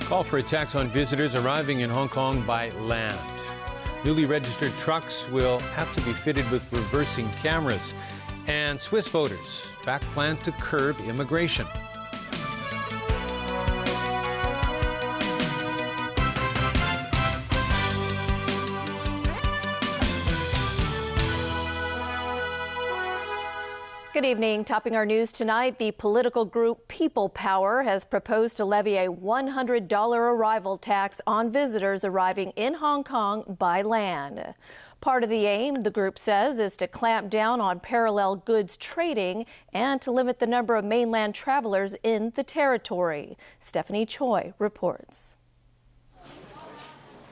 Call for a tax on visitors arriving in Hong Kong by land. Newly registered trucks will have to be fitted with reversing cameras. And Swiss voters back plan to curb immigration. Good evening. Topping our news tonight, the political group People Power has proposed to levy a $100 arrival tax on visitors arriving in Hong Kong by land. Part of the aim, the group says, is to clamp down on parallel goods trading and to limit the number of mainland travelers in the territory. Stephanie Choi reports.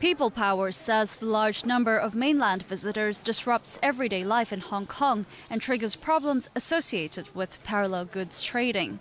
People Power says the large number of mainland visitors disrupts everyday life in Hong Kong and triggers problems associated with parallel goods trading.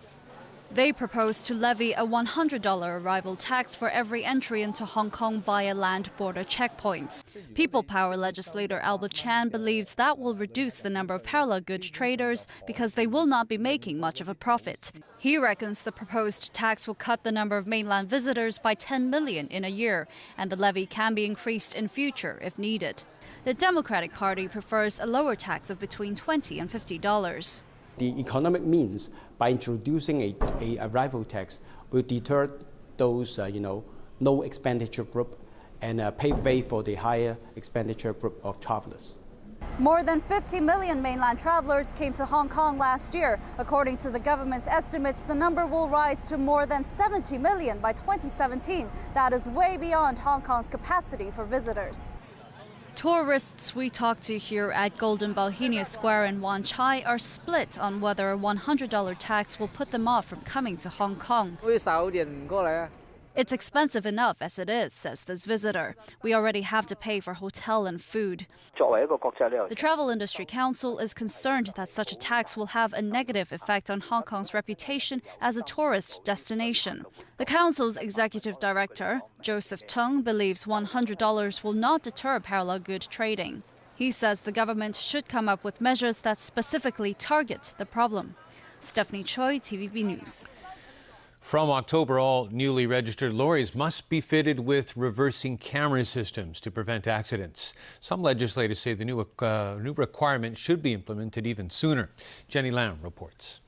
They propose to levy a $100 arrival tax for every entry into Hong Kong via land border checkpoints. People Power legislator Albert Chan believes that will reduce the number of parallel goods traders because they will not be making much of a profit. He reckons the proposed tax will cut the number of mainland visitors by 10 million in a year, and the levy can be increased in future if needed. The Democratic Party prefers a lower tax of between $20 and $50. The economic means by introducing a arrival tax will deter those, low expenditure group and pave way for the higher expenditure group of travelers. More than 50 million mainland travelers came to Hong Kong last year. According to the government's estimates, the number will rise to more than 70 million by 2017. That is way beyond Hong Kong's capacity for visitors. Tourists we talked to here at Golden Bohemia Square in Wan Chai are split on whether a $100 tax will put them off from coming to Hong Kong. It's expensive enough as it is, says this visitor. We already have to pay for hotel and food. The Travel Industry Council is concerned that such a tax will have a negative effect on Hong Kong's reputation as a tourist destination. The Council's executive director, Joseph Tung, believes $100 will not deter parallel good trading. He says the government should come up with measures that specifically target the problem. Stephanie Choi, TVB News. From October, all newly registered lorries must be fitted with reversing camera systems to prevent accidents. Some legislators say the new requirement should be implemented even sooner. Jenny Lam reports.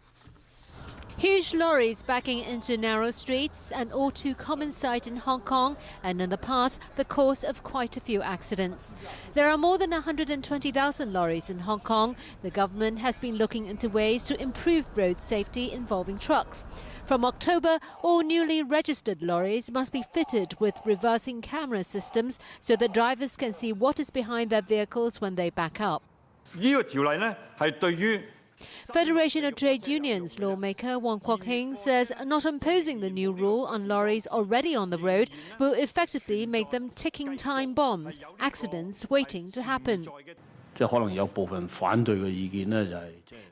Huge lorries backing into narrow streets, an all too common sight in Hong Kong, and in the past, the cause of quite a few accidents. There are more than 120,000 lorries in Hong Kong. The government has been looking into ways to improve road safety involving trucks. From October, all newly registered lorries must be fitted with reversing camera systems so that drivers can see what is behind their vehicles when they back up. Federation of Trade Unions lawmaker Wong Kwok Hing says not imposing the new rule on lorries already on the road will effectively make them ticking time bombs, accidents waiting to happen.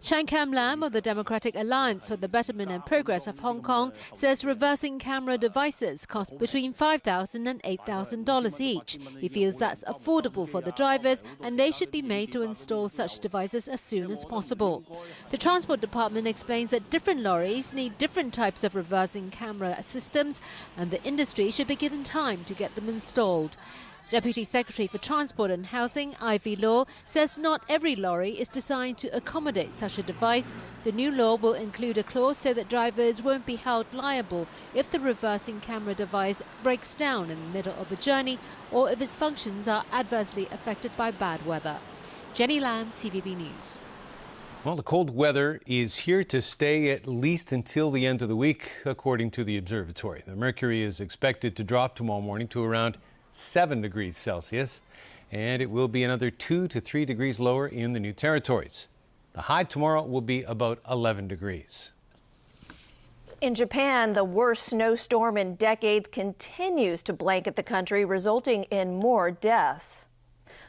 Chan Kam Lam of the Democratic Alliance for the Betterment and Progress of Hong Kong says reversing camera devices cost between $5,000 and $8,000 each. He feels that's affordable for the drivers and they should be made to install such devices as soon as possible. The Transport Department explains that different lorries need different types of reversing camera systems and the industry should be given time to get them installed. Deputy Secretary for Transport and Housing, Ivy Law, says not every lorry is designed to accommodate such a device. The new law will include a clause so that drivers won't be held liable if the reversing camera device breaks down in the middle of the journey or if its functions are adversely affected by bad weather. Jenny Lam, TVB News. Well, the cold weather is here to stay at least until the end of the week, according to the observatory. The mercury is expected to drop tomorrow morning to around 7 degrees Celsius, and it will be another 2 to 3 degrees lower in the new territories. The high tomorrow will be about 11 degrees. In Japan, the worst snowstorm in decades continues to blanket the country, resulting in more deaths.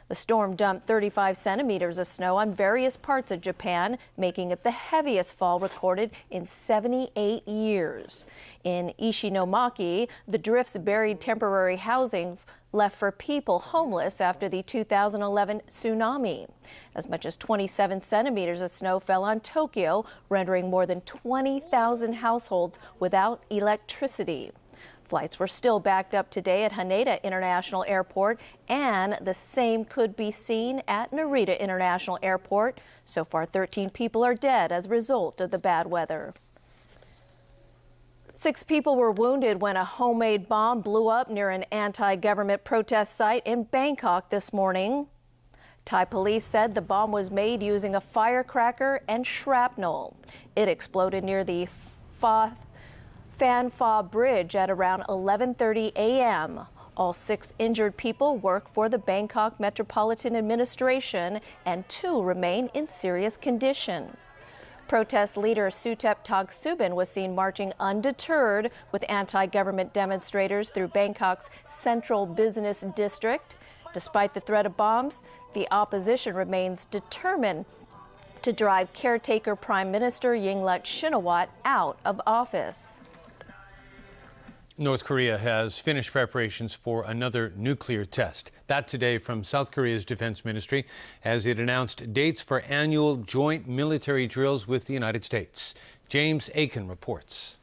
The storm dumped 35 centimeters of snow on various parts of Japan, making it the heaviest fall recorded in 78 years. In Ishinomaki, the drifts buried temporary housing left for people homeless after the 2011 tsunami. As much as 27 centimeters of snow fell on Tokyo, rendering more than 20,000 households without electricity. Flights were still backed up today at Haneda International Airport, and the same could be seen at Narita International Airport. So far, 13 people are dead as a result of the bad weather. 6 people were wounded when a homemade bomb blew up near an anti-government protest site in Bangkok this morning. Thai police said the bomb was made using a firecracker and shrapnel. It exploded near the Phan Pha Bridge at around 11:30 a.m. All 6 injured people work for the Bangkok Metropolitan Administration, and 2 remain in serious condition. Protest leader Suthep Thaugsuban was seen marching undeterred with anti-government demonstrators through Bangkok's central business district. Despite the threat of bombs, the opposition remains determined to drive caretaker Prime Minister Yingluck Shinawatra out of office. North Korea has finished preparations for another nuclear test. That today from South Korea's defense ministry as it announced dates for annual joint military drills with the United States. James Aiken reports.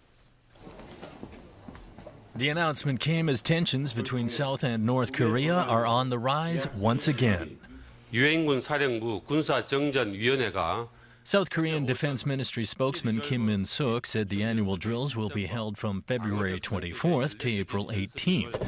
The announcement came as tensions between South and North Korea are on the rise once again. 유엔군 사령부 군사정전위원회가 South Korean Defense Ministry spokesman Kim Min-suk said the annual drills will be held from February 24th to April 18th.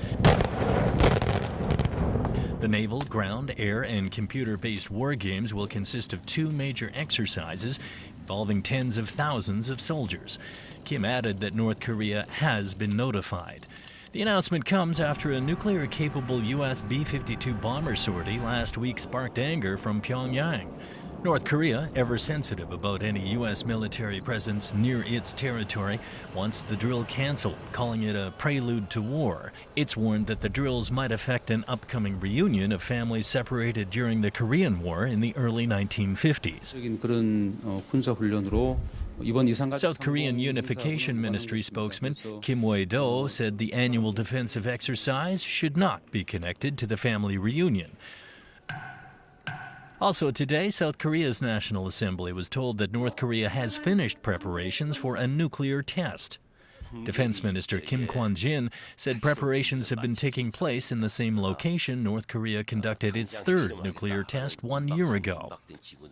The naval, ground, air, and computer-based war games will consist of 2 major exercises involving tens of thousands of soldiers. Kim added that North Korea has been notified. The announcement comes after a nuclear-capable U.S. B-52 bomber sortie last week sparked anger from Pyongyang. North Korea, ever sensitive about any U.S. military presence near its territory, wants the drill canceled, calling it a prelude to war. It's warned that the drills might affect an upcoming reunion of families separated during the Korean War in the early 1950s. South Korean Unification Ministry spokesman Kim Wei-do said the annual defensive exercise should not be connected to the family reunion. Also today, South Korea's National Assembly was told that North Korea has finished preparations for a nuclear test. Defense Minister Kim Kwon-jin said preparations have been taking place in the same location North Korea conducted its 3rd nuclear test 1 year ago.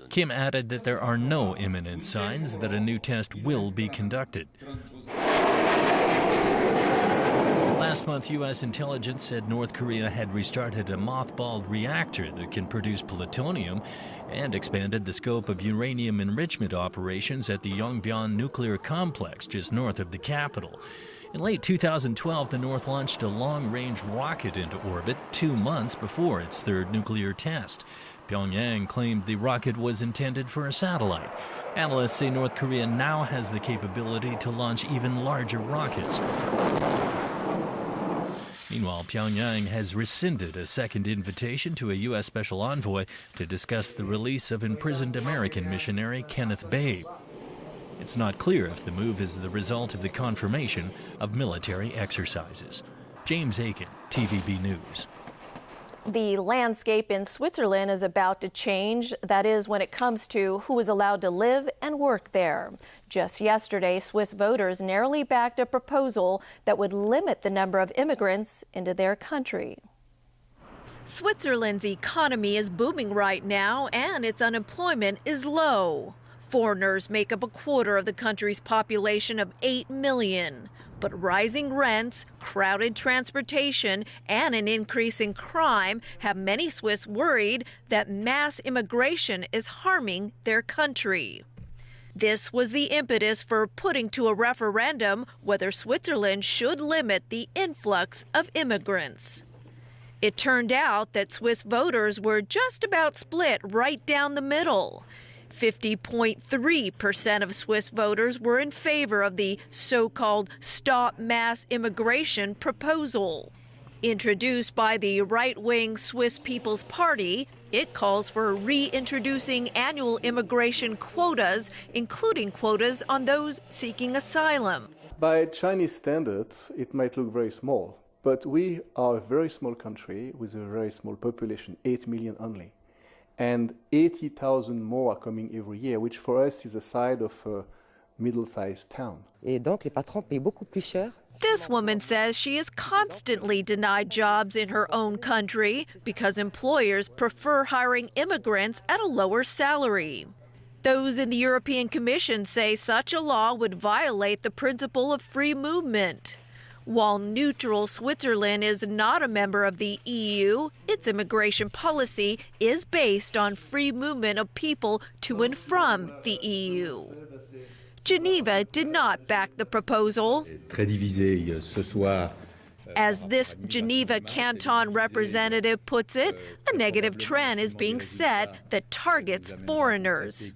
Kim added that there are no imminent signs that a new test will be conducted. Last month, U.S. intelligence said North Korea had restarted a mothballed reactor that can produce plutonium and expanded the scope of uranium enrichment operations at the Yongbyon nuclear complex just north of the capital. In late 2012, the North launched a long-range rocket into orbit 2 months before its 3rd nuclear test. Pyongyang claimed the rocket was intended for a satellite. Analysts say North Korea now has the capability to launch even larger rockets. Meanwhile, Pyongyang has rescinded a second invitation to a U.S. special envoy to discuss the release of imprisoned American missionary Kenneth Babe. It's not clear if the move is the result of the confirmation of military exercises. James Aiken, TVB News. The landscape in Switzerland is about to change. That is, when it comes to who is allowed to live and work there. Just yesterday, Swiss voters narrowly backed a proposal that would limit the number of immigrants into their country. Switzerland's economy is booming right now, and its unemployment is low. Foreigners make up a quarter of the country's population of 8 million. But rising rents, crowded transportation, and an increase in crime have many Swiss worried that mass immigration is harming their country. This was the impetus for putting to a referendum whether Switzerland should limit the influx of immigrants. It turned out that Swiss voters were just about split right down the middle. 50.3% of Swiss voters were in favor of the so-called Stop Mass Immigration proposal. Introduced by the right-wing Swiss People's Party, it calls for reintroducing annual immigration quotas, including quotas on those seeking asylum. By Chinese standards, it might look very small, But we are a very small country with a very small population, 8 million only. And 80,000 more are coming every year, which for us is the size of a middle-sized town. Et donc les patrons payent beaucoup plus cher. This woman says she is constantly denied jobs in her own country because employers prefer hiring immigrants at a lower salary. Those in the European Commission say such a law would violate the principle of free movement. While neutral Switzerland is not a member of the EU, its immigration policy is based on free movement of people to and from the EU. Geneva did not back the proposal. As this Geneva Canton representative puts it, a negative trend is being set that targets foreigners.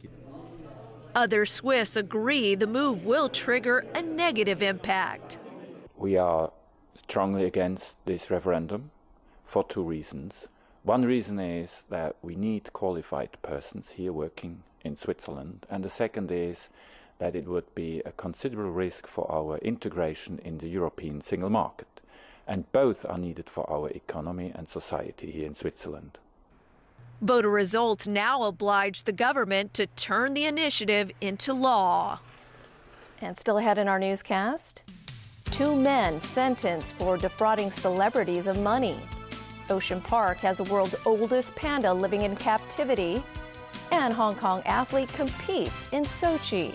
Other Swiss agree the move will trigger a negative impact. We are strongly against this referendum for two reasons. One reason is that we need qualified persons here working in Switzerland, and the second is that it would be a considerable risk for our integration in the European single market. And both are needed for our economy and society here in Switzerland. Voter results now oblige the government to turn the initiative into law. And still ahead in our newscast, 2 men sentenced for defrauding celebrities of money. Ocean Park has the world's oldest panda living in captivity. And Hong Kong athlete competes in Sochi.